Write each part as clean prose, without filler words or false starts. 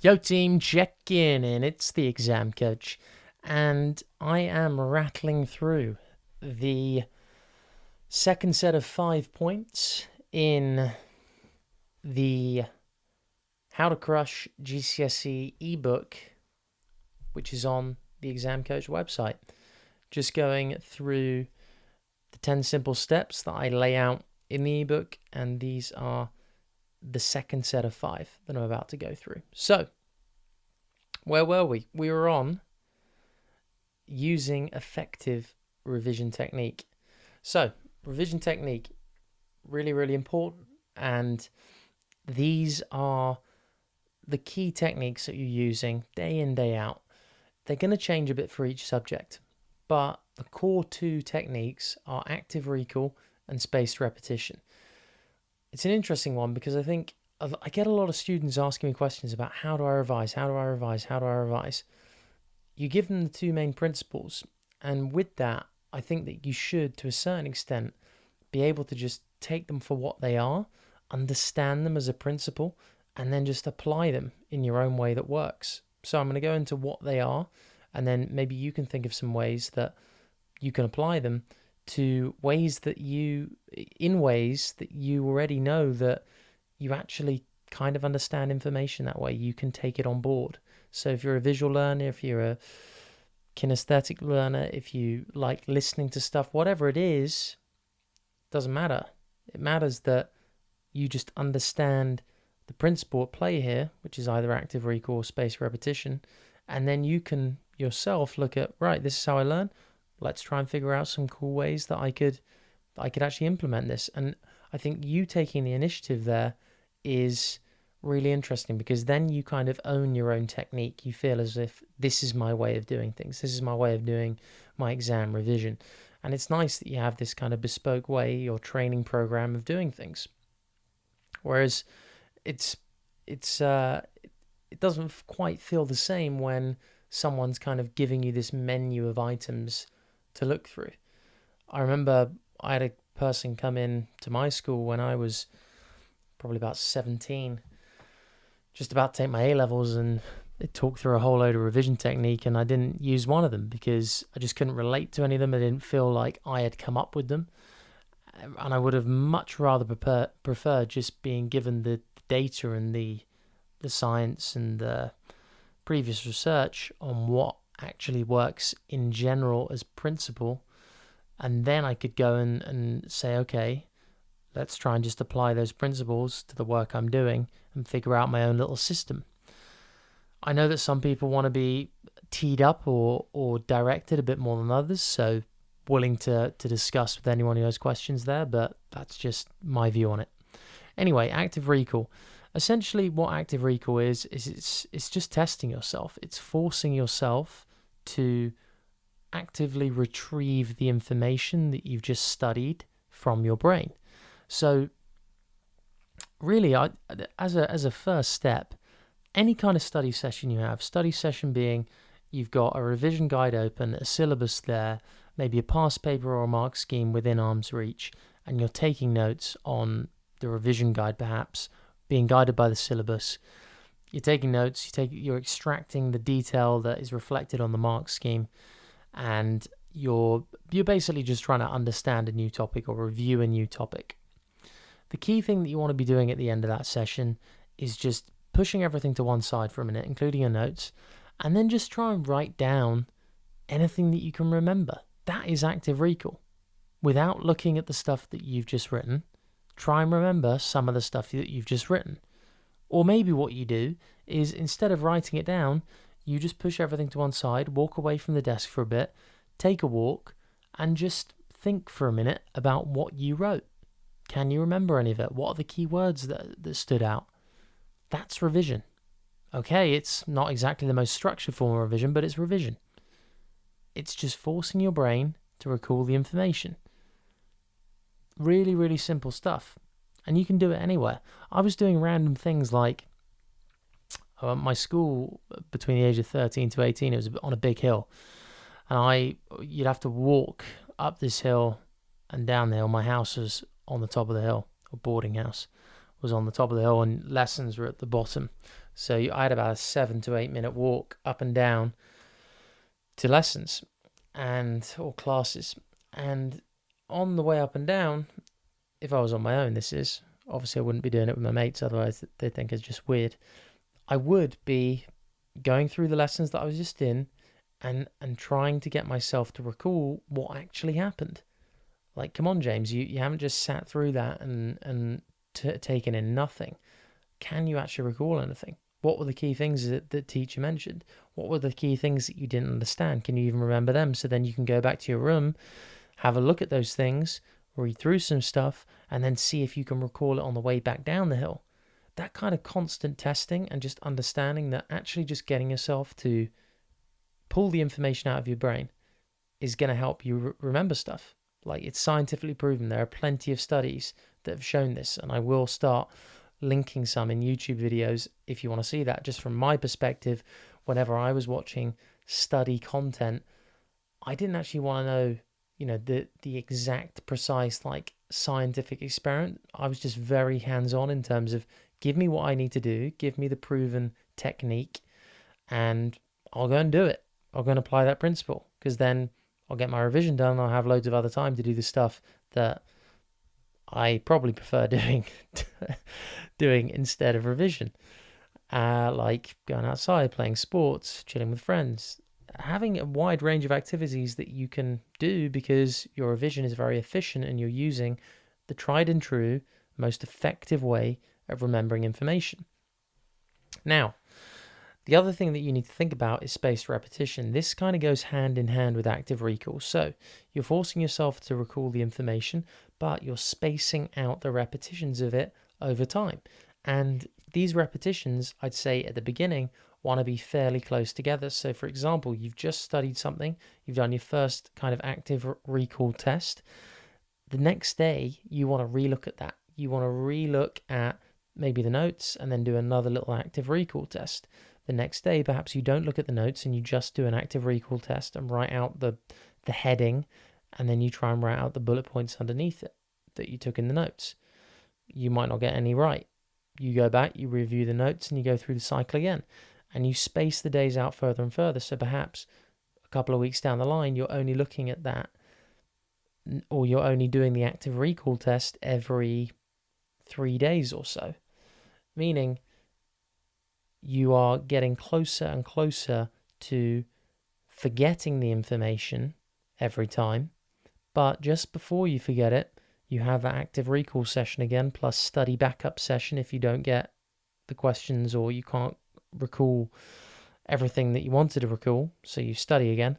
Yo team, check in, and it's the exam coach, and I am rattling through the second set of 5 points in the How to Crush GCSE ebook, which is on the exam coach website. Just going through the 10 simple steps that I lay out in the ebook, and these are the second set of 5 that I'm about to go through. So, where were we? We were on using effective revision technique. So, revision technique, really, really important. And these are the key techniques that you're using day in, day out. They're going to change a bit for each subject, but the core 2 techniques are active recall and spaced repetition. It's an interesting one because I think I get a lot of students asking me questions about how do I revise, how do I revise, how do I revise. You give them the 2 main principles, and with that, I think that you should, to a certain extent, be able to just take them for what they are, understand them as a principle, and then just apply them in your own way that works. So I'm going to go into what they are, and then maybe you can think of some ways that you can apply them to ways that you already know that you actually kind of understand information that way. You can take it on board. So if you're a visual learner, if you're a kinesthetic learner, if you like listening to stuff, whatever it is, doesn't matter. It matters that you just understand the principle at play here, which is either active recall or spaced repetition, and then you can yourself look at, right, this is how I learn. Let's try and figure out some cool ways that I could actually implement this. And I think you taking the initiative there is really interesting, because then you kind of own your own technique. You feel as if this is my way of doing things. This is my way of doing my exam revision. And it's nice that you have this kind of bespoke way or training program of doing things. Whereas it doesn't quite feel the same when someone's kind of giving you this menu of items to look through. I remember I had a person come in to my school when I was probably about 17, just about to take my A-levels, and they talked through a whole load of revision technique, and I didn't use one of them because I just couldn't relate to any of them. I didn't feel like I had come up with them, and I would have much rather preferred just being given the data and the science and the previous research on what actually works in general as principle, and then I could go and say, okay, let's try and just apply those principles to the work I'm doing and figure out my own little system. I know that some people want to be teed up or directed a bit more than others, so willing to discuss with anyone who has questions there, but that's just my view on it. Anyway, active recall. Essentially, what active recall is it's just testing yourself. It's forcing yourself to actively retrieve the information that you've just studied from your brain. So really, as a first step, any kind of study session you have, study session being you've got a revision guide open, a syllabus there, maybe a past paper or a mark scheme within arm's reach, and you're taking notes on the revision guide, perhaps being guided by the syllabus. You're taking notes, you're extracting the detail that is reflected on the mark scheme, and you're basically just trying to understand a new topic or review a new topic. The key thing that you want to be doing at the end of that session is just pushing everything to one side for a minute, including your notes, and then just try and write down anything that you can remember. That is active recall. Without looking at the stuff that you've just written, try and remember some of the stuff that you've just written. Or maybe what you do is, instead of writing it down, you just push everything to one side, walk away from the desk for a bit, take a walk, and just think for a minute about what you wrote. Can you remember any of it? What are the key words that stood out? That's revision. Okay, it's not exactly the most structured form of revision, but it's revision. It's just forcing your brain to recall the information. Really, really simple stuff. And you can do it anywhere. I was doing random things like, my school, between the age of 13 to 18, it was on a big hill. And you'd have to walk up this hill and down the hill. My house was on the top of the hill, or boarding house was on the top of the hill, and lessons were at the bottom. So I had about a 7 to 8 minute walk up and down to lessons or classes. And on the way up and down, if I was on my own, this is obviously I wouldn't be doing it with my mates, otherwise they'd think it's just weird. I would be going through the lessons that I was just in and trying to get myself to recall what actually happened. Like, come on, James, you haven't just sat through that and taken in nothing. Can you actually recall anything? What were the key things that teacher mentioned? What were the key things that you didn't understand? Can you even remember them? So then you can go back to your room, have a look at those things, read through some stuff, and then see if you can recall it on the way back down the hill. That kind of constant testing and just understanding that actually just getting yourself to pull the information out of your brain is going to help you remember stuff. Like, it's scientifically proven. There are plenty of studies that have shown this, and I will start linking some in YouTube videos if you want to see that. Just from my perspective, whenever I was watching study content, I didn't actually want to know, the exact precise like scientific experiment. I was just very hands-on in terms of give me what I need to do, give me the proven technique, and I'll go and do it. I'll go and apply that principle, because then I'll get my revision done and I'll have loads of other time to do the stuff that I probably prefer doing instead of revision. Like going outside, playing sports, chilling with friends, having a wide range of activities that you can do because your revision is very efficient and you're using the tried and true, most effective way of remembering information. Now, the other thing that you need to think about is spaced repetition. This kind of goes hand in hand with active recall. So you're forcing yourself to recall the information, but you're spacing out the repetitions of it over time. And these repetitions, I'd say at the beginning, want to be fairly close together. So for example, you've just studied something, you've done your first kind of active recall test. The next day, you want to relook at that. You want to relook at maybe the notes and then do another little active recall test. The next day, perhaps you don't look at the notes and you just do an active recall test and write out the heading, and then you try and write out the bullet points underneath it that you took in the notes. You might not get any right. You go back, you review the notes, and you go through the cycle again. And you space the days out further and further. So perhaps a couple of weeks down the line, you're only looking at that, or you're only doing the active recall test every 3 days or so. Meaning you are getting closer and closer to forgetting the information every time. But just before you forget it, you have an active recall session again, plus study backup session if you don't get the questions or you can't recall everything that you wanted to recall. So you study again.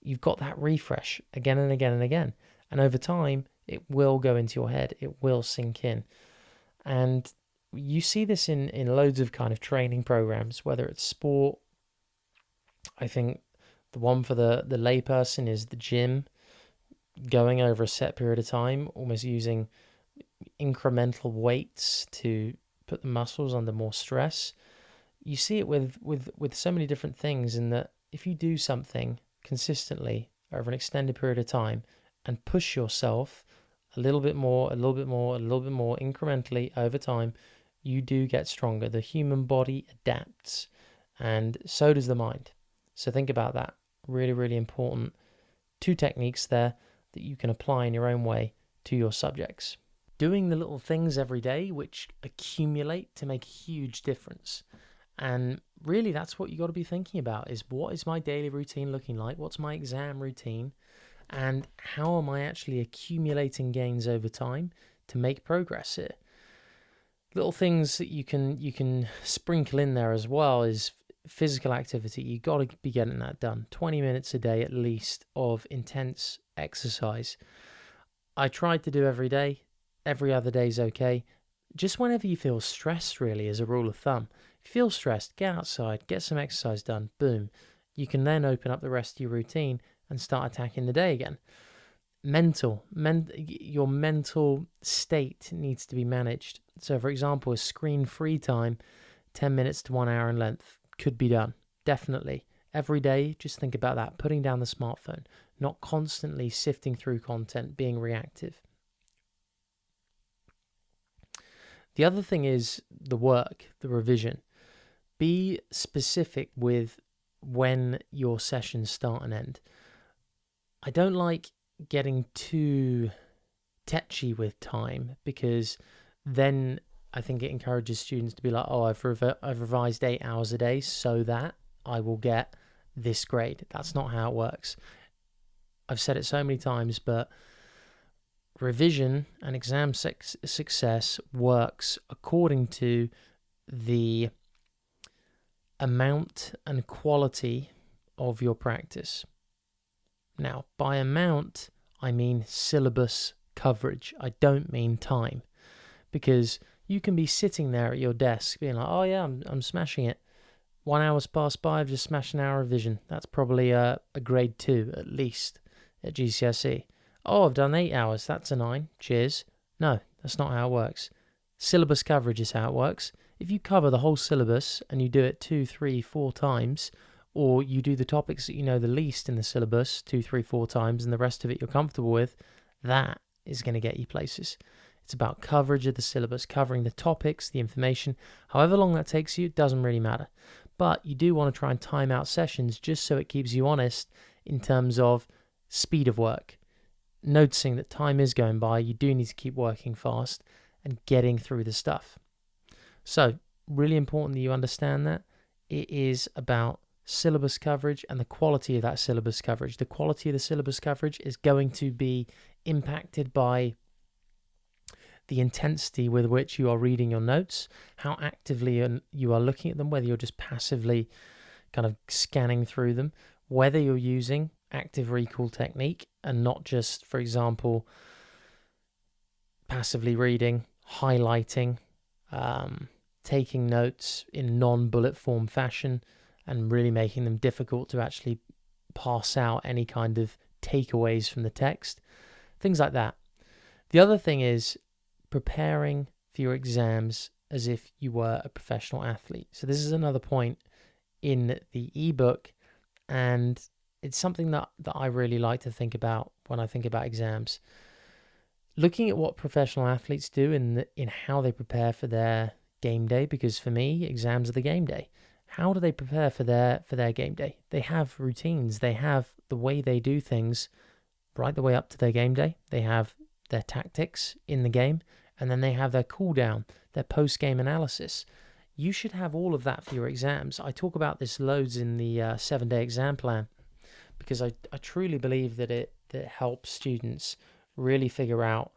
You've got that refresh again and again and again. And over time, it will go into your head. It will sink in. And you see this in loads of kind of training programs, whether it's sport. I think the one for the layperson is the gym, going over a set period of time, almost using incremental weights to put the muscles under more stress. You see it with so many different things, in that if you do something consistently over an extended period of time and push yourself a little bit more, a little bit more, a little bit more incrementally over time, you do get stronger. The human body adapts, and so does the mind. So think about that. Really, really important. 2 techniques there that you can apply in your own way to your subjects. Doing the little things every day which accumulate to make a huge difference. And really that's what you got to be thinking about, is what is my daily routine looking like? What's my exam routine? And how am I actually accumulating gains over time to make progress here? Little things that you can sprinkle in there as well is physical activity. You got to be getting that done. 20 minutes a day at least of intense exercise. I tried to do every day. Every other day is okay. Just whenever you feel stressed, really, is a rule of thumb. If you feel stressed, get outside, get some exercise done. Boom. You can then open up the rest of your routine and start attacking the day again. Your mental state needs to be managed. So for example, a screen-free time, 10 minutes to 1 hour in length, could be done. Definitely. Every day, just think about that. Putting down the smartphone, not constantly sifting through content, being reactive. The other thing is the work, the revision. be specific with when your sessions start and end. I don't like getting too tetchy with time, because then I think it encourages students to be like, oh, I've revised 8 hours a day so that I will get this grade. That's not how it works. I've said it so many times, but revision and exam success works according to the amount and quality of your practice. Now, by amount, I mean syllabus coverage. I don't mean time, because you can be sitting there at your desk being like, oh yeah, I'm smashing it. 1 hour's passed by, I've just smashed an hour of revision. That's probably a grade 2 at least at GCSE. Oh, I've done 8 hours. That's a 9. Cheers. No, that's not how it works. Syllabus coverage is how it works. If you cover the whole syllabus and you do it 2, 3, 4 times, or you do the topics that you know the least in the syllabus 2, 3, 4 times, and the rest of it you're comfortable with, that is going to get you places. It's about coverage of the syllabus, covering the topics, the information. However long that takes you, it doesn't really matter. But you do want to try and time out sessions just so it keeps you honest in terms of speed of work. Noticing that time is going by, you do need to keep working fast and getting through the stuff. So, really important that you understand that. It is about syllabus coverage and the quality of that syllabus coverage. The quality of the syllabus coverage is going to be impacted by the intensity with which you are reading your notes, how actively you are looking at them, whether you're just passively kind of scanning through them, whether you're using active recall technique and not just, for example, passively reading, highlighting, taking notes in non-bullet form fashion and really making them difficult to actually pass out any kind of takeaways from the text, things like that. The other thing is preparing for your exams as if you were a professional athlete. So this is another point in the ebook, and it's something that I really like to think about when I think about exams. Looking at what professional athletes do in how they prepare for their game day, because for me, exams are the game day. How do they prepare for their game day? They have routines. They have the way they do things right the way up to their game day. They have their tactics in the game, and then they have their cool down, their post-game analysis. You should have all of that for your exams. I talk about this loads in the 7-day exam plan, because I truly believe that it helps students really figure out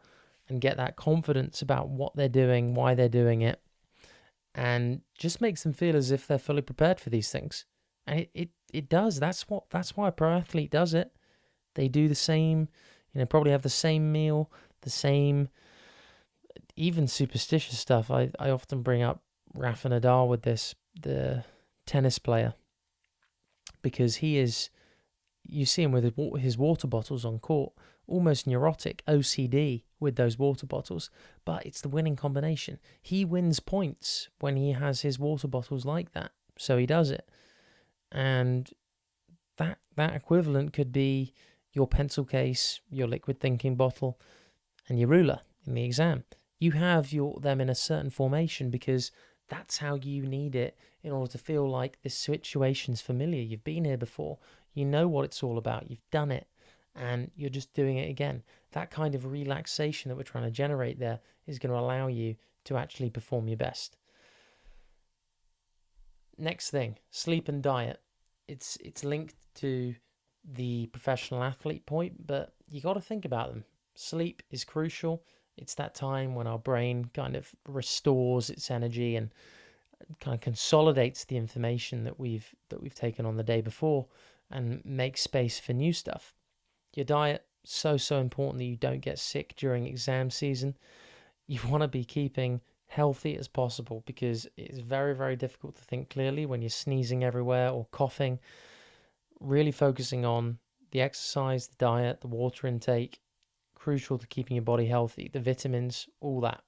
and get that confidence about what they're doing, why they're doing it, and just makes them feel as if they're fully prepared for these things. And it does. That's why a pro athlete does it. They do the same, probably have the same meal, the same, even superstitious stuff. I often bring up Rafa Nadal with this, the tennis player, because he is, you see him with his water bottles on court, almost neurotic, OCD with those water bottles, but it's the winning combination. He wins points when he has his water bottles like that, so he does it. And that equivalent could be your pencil case, your liquid thinking bottle, and your ruler in the exam. You have them in a certain formation because that's how you need it in order to feel like this situation's familiar. You've been here before. You know what it's all about. You've done it, and you're just doing it again. That kind of relaxation that we're trying to generate there is going to allow you to actually perform your best. Next thing, sleep and diet. It's linked to the professional athlete point, but you got to think about them. Sleep is crucial. It's that time when our brain kind of restores its energy and kind of consolidates the information that we've taken on the day before and makes space for new stuff. Your diet, so important that you don't get sick during exam season. You want to be keeping healthy as possible, because it's very, very difficult to think clearly when you're sneezing everywhere or coughing. Really focusing on the exercise, the diet, the water intake, crucial to keeping your body healthy, the vitamins, all that.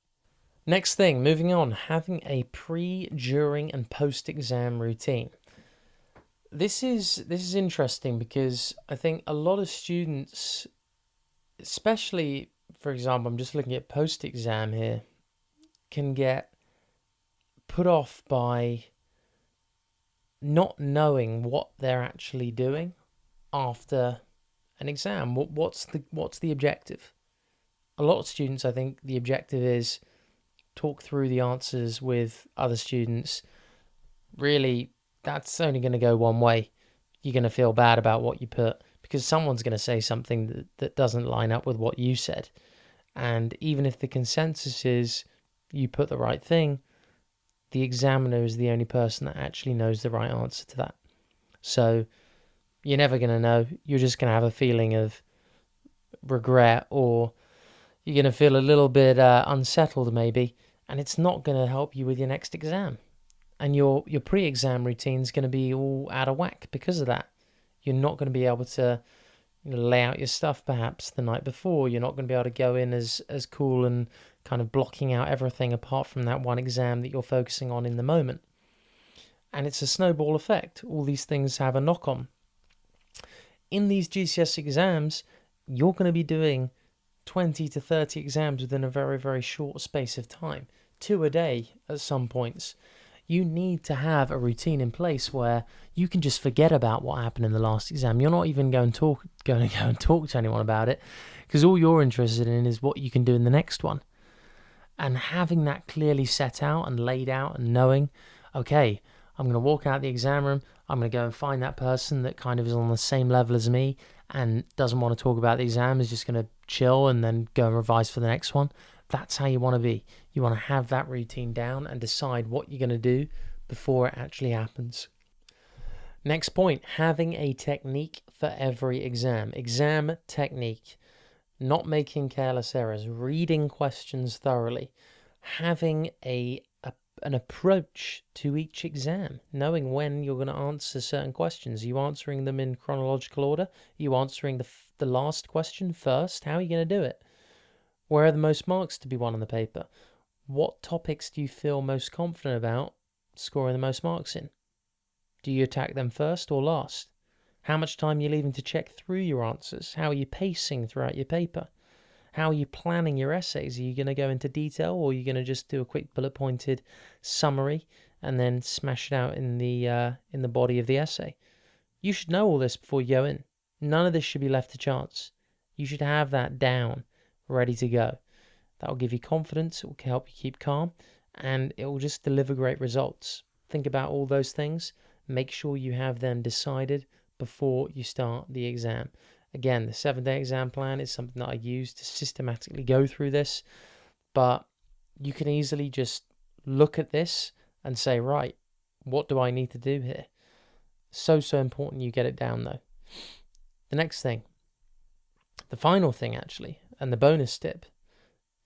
Next thing, moving on, having a pre, during, and post-exam routine. This is interesting because I think a lot of students, especially, for example, I'm just looking at post-exam here, can get put off by not knowing what they're actually doing after an exam. What's the objective? A lot of students, I think, the objective is talk through the answers with other students. Really, that's only going to go one way. You're going to feel bad about what you put because someone's going to say something that doesn't line up with what you said. And even if the consensus is you put the right thing, the examiner is the only person that actually knows the right answer to that. So you're never going to know. You're just going to have a feeling of regret, or you're going to feel a little bit unsettled maybe, and it's not going to help you with your next exam. And your pre-exam routine is going to be all out of whack because of that. You're not going to be able to lay out your stuff perhaps the night before. You're not going to be able to go in as cool and kind of blocking out everything apart from that one exam that you're focusing on in the moment. And it's a snowball effect. All these things have a knock-on. In these GCSE exams, you're going to be doing 20 to 30 exams within a very, very short space of time. 2 a day at some points. You need to have a routine in place where you can just forget about what happened in the last exam. You're not even going to go and talk to anyone about it, because all you're interested in is what you can do in the next one. And having that clearly set out and laid out and knowing, okay, I'm going to walk out the exam room, I'm going to go and find that person that kind of is on the same level as me and doesn't want to talk about the exam, is just going to chill and then go and revise for the next one. That's how you want to be. You want to have that routine down and decide what you're going to do before it actually happens. Next point, having a technique for every exam. Exam technique. Not making careless errors. Reading questions thoroughly. Having an approach to each exam. Knowing when you're going to answer certain questions. Are you answering them in chronological order? Are you answering the last question first? How are you going to do it? Where are the most marks to be won on the paper? What topics do you feel most confident about scoring the most marks in? Do you attack them first or last? How much time are you leaving to check through your answers? How are you pacing throughout your paper? How are you planning your essays? Are you going to go into detail, or are you going to just do a quick bullet-pointed summary and then smash it out in the body of the essay? You should know all this before you go in. None of this should be left to chance. You should have that down, ready to go. That will give you confidence, it will help you keep calm, and it will just deliver great results. Think about all those things. Make sure you have them decided before you start the exam. Again, the 7-day exam plan is something that I use to systematically go through this, but you can easily just look at this and say, right, what do I need to do here? So important you get it down though. The next thing, the final thing actually, and the bonus tip,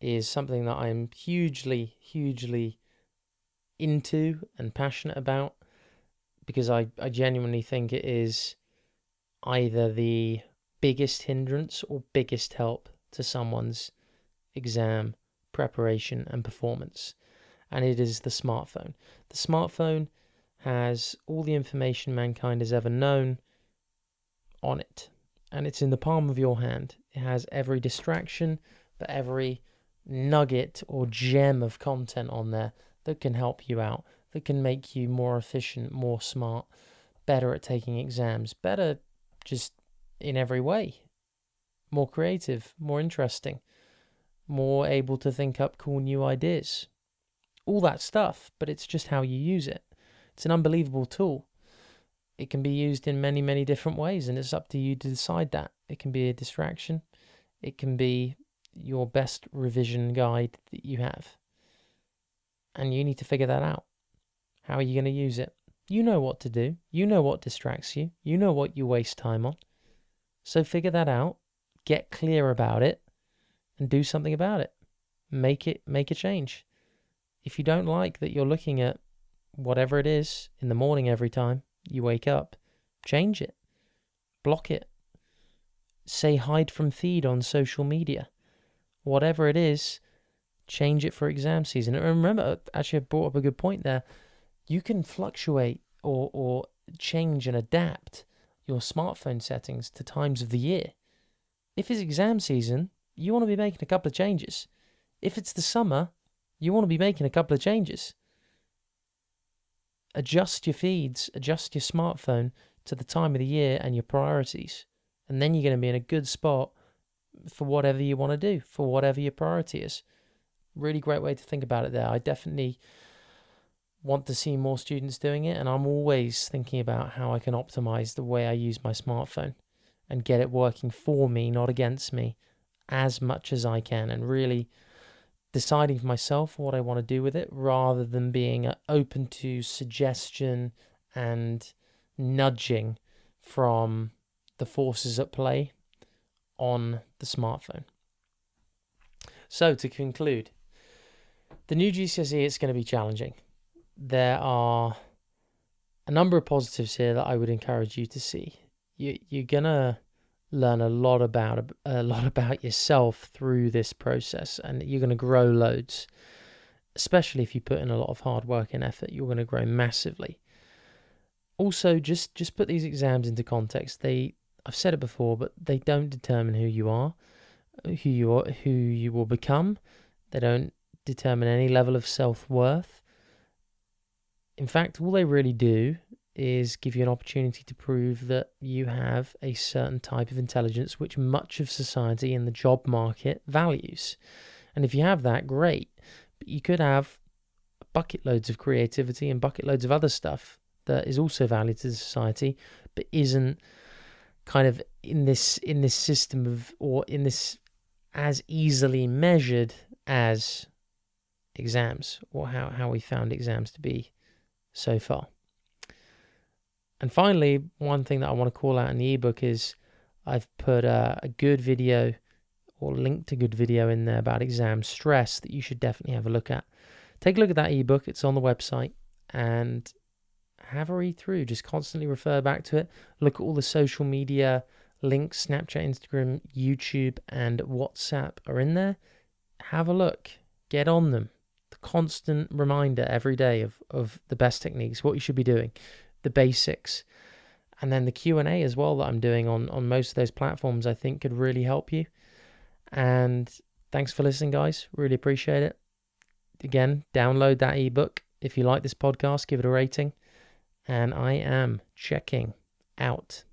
is something that I'm hugely into and passionate about, because I genuinely think it is either the biggest hindrance or biggest help to someone's exam preparation and performance, and it is the smartphone. The smartphone has all the information mankind has ever known on it, and it's in the palm of your hand. It has every distraction, but every nugget or gem of content on there that can help you out, that can make you more efficient, more smart, better at taking exams, better just in every way, more creative, more interesting, more able to think up cool new ideas, all that stuff. But it's just how you use it. It's an unbelievable tool. It can be used in many different ways, and it's up to you to decide that. It can be a distraction, it can be your best revision guide that you have, and you need to figure that out. How are you going to use it? You know what to do. You know what distracts you. You know what you waste time on. So figure that out, get clear about it, and do something about it. Make a change. If you don't like that you're looking at whatever it is in the morning every time you wake up, change it. Block it. Say hide from feed on social media. Whatever it is, change it for exam season. And remember, actually I brought up a good point there. You can fluctuate or change and adapt your smartphone settings to times of the year. If it's exam season, you want to be making a couple of changes. If it's the summer, you want to be making a couple of changes. adjust your feeds, adjust your smartphone to the time of the year and your priorities. And then you're going to be in a good spot for whatever you want to do, for whatever your priority is. Really great way to think about it there. I definitely want to see more students doing it, and I'm always thinking about how I can optimize the way I use my smartphone and get it working for me, not against me, as much as I can, and really deciding for myself what I want to do with it rather than being open to suggestion and nudging from the forces at play on the smartphone. So to conclude, the new GCSE is going to be challenging. There are a number of positives here that I would encourage you to see. You're gonna learn a lot about yourself through this process, and you're gonna grow loads. Especially if you put in a lot of hard work and effort, you're gonna grow massively. Also, just put these exams into context. I've said it before, but they don't determine who you are, who you will become. They don't determine any level of self-worth. In fact, all they really do is give you an opportunity to prove that you have a certain type of intelligence which much of society and the job market values. And if you have that, great. But you could have bucket loads of creativity and bucket loads of other stuff that is also valued to society, but isn't kind of in this system of, or in this as easily measured as exams, or how we found exams to be so far. And finally, one thing that I want to call out in the ebook is I've put a good video, or linked a good video in there about exam stress that you should definitely have a look at. Take a look at that ebook. It's on the website, and have a read through. Just constantly refer back to it. Look at all the social media links, Snapchat, Instagram, YouTube, and WhatsApp are in there. Have a look. Get on them. The constant reminder every day of the best techniques, what you should be doing, the basics. And then the Q&A as well that I'm doing on most of those platforms, I think could really help you. And thanks for listening, guys. Really appreciate it. Again, download that ebook. If you like this podcast, give it a rating. And I am checking out.